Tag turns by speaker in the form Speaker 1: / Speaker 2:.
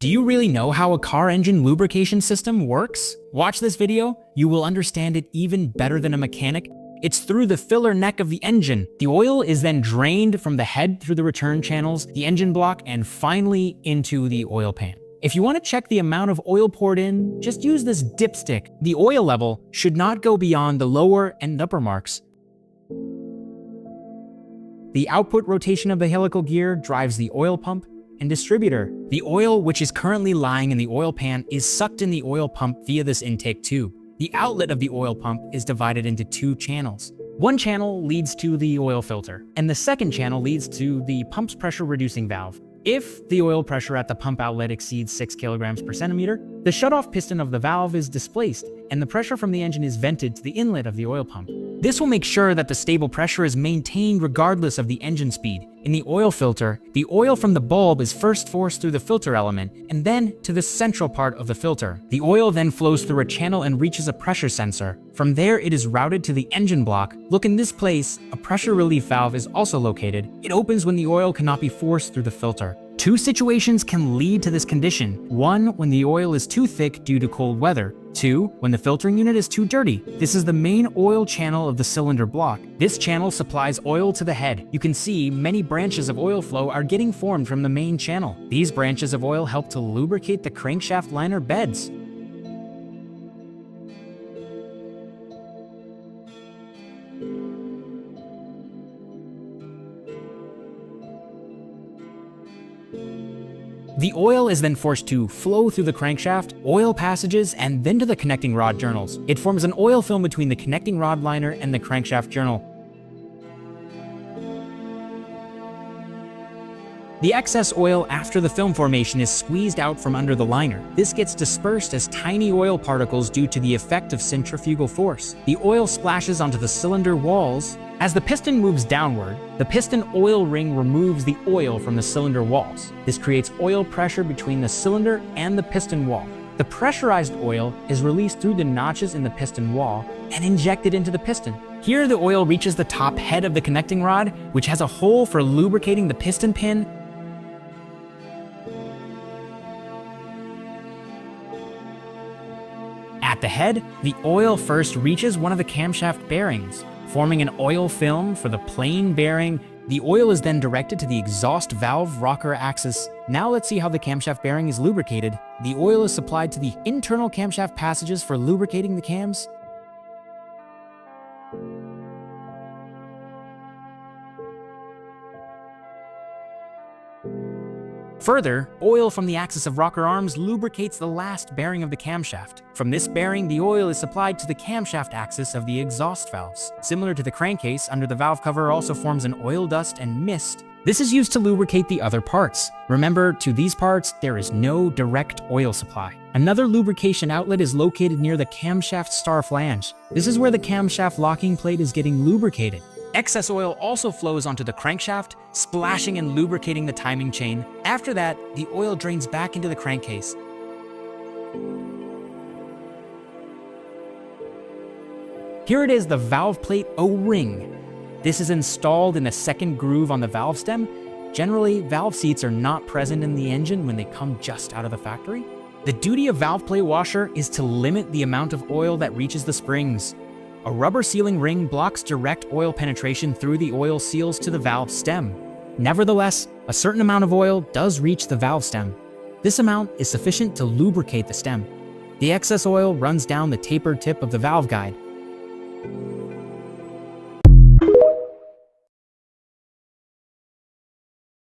Speaker 1: Do you really know how a car engine lubrication system works? Watch this video, you will understand it even better than a mechanic. It's through the filler neck of the engine. The oil is then drained from the head through the return channels, the engine block, and finally into the oil pan. If you want to check the amount of oil poured in, just use this dipstick. The oil level should not go beyond the lower and upper marks. The output rotation of the helical gear drives the oil pump and distributor. The oil, which is currently lying in the oil pan, is sucked in the oil pump via this intake tube. The outlet of the oil pump is divided into two channels. One channel leads to the oil filter, and the second channel leads to the pump's pressure reducing valve. If the oil pressure at the pump outlet exceeds 6 kilograms per centimeter, the shutoff piston of the valve is displaced, and the pressure from the engine is vented to the inlet of the oil pump. This will make sure that the stable pressure is maintained regardless of the engine speed. In the oil filter, the oil from the bulb is first forced through the filter element and then to the central part of the filter. The oil then flows through a channel and reaches a pressure sensor. From there, it is routed to the engine block. Look, in this place, a pressure relief valve is also located. It opens when the oil cannot be forced through the filter. Two situations can lead to this condition. One, when the oil is too thick due to cold weather. Two, when the filtering unit is too dirty. This is the main oil channel of the cylinder block. This channel supplies oil to the head. You can see many branches of oil flow are getting formed from the main channel. These branches of oil help to lubricate the crankshaft liner beds. The oil is then forced to flow through the crankshaft, oil passages, and then to the connecting rod journals. It forms an oil film between the connecting rod liner and the crankshaft journal. The excess oil after the film formation is squeezed out from under the liner. This gets dispersed as tiny oil particles due to the effect of centrifugal force. The oil splashes onto the cylinder walls. As the piston moves downward, the piston oil ring removes the oil from the cylinder walls. This creates oil pressure between the cylinder and the piston wall. The pressurized oil is released through the notches in the piston wall and injected into the piston. Here, the oil reaches the top head of the connecting rod, which has a hole for lubricating the piston pin. At the head, the oil first reaches one of the camshaft bearings, forming an oil film for the plain bearing. The oil is then directed to the exhaust valve rocker axis. Now let's see how the camshaft bearing is lubricated. The oil is supplied to the internal camshaft passages for lubricating the cams. Further, oil from the axis of rocker arms lubricates the last bearing of the camshaft. From this bearing, the oil is supplied to the camshaft axis of the exhaust valves. Similar to the crankcase, under the valve cover also forms an oil dust and mist. This is used to lubricate the other parts. Remember, to these parts, there is no direct oil supply. Another lubrication outlet is located near the camshaft star flange. This is where the camshaft locking plate is getting lubricated. Excess oil also flows onto the crankshaft, splashing and lubricating the timing chain. After that, the oil drains back into the crankcase. Here it is, the valve plate O-ring. This is installed in a second groove on the valve stem. Generally, valve seats are not present in the engine when they come just out of the factory. The duty of valve plate washer is to limit the amount of oil that reaches the springs. A rubber sealing ring blocks direct oil penetration through the oil seals to the valve stem. Nevertheless, a certain amount of oil does reach the valve stem. This amount is sufficient to lubricate the stem. The excess oil runs down the tapered tip of the valve guide.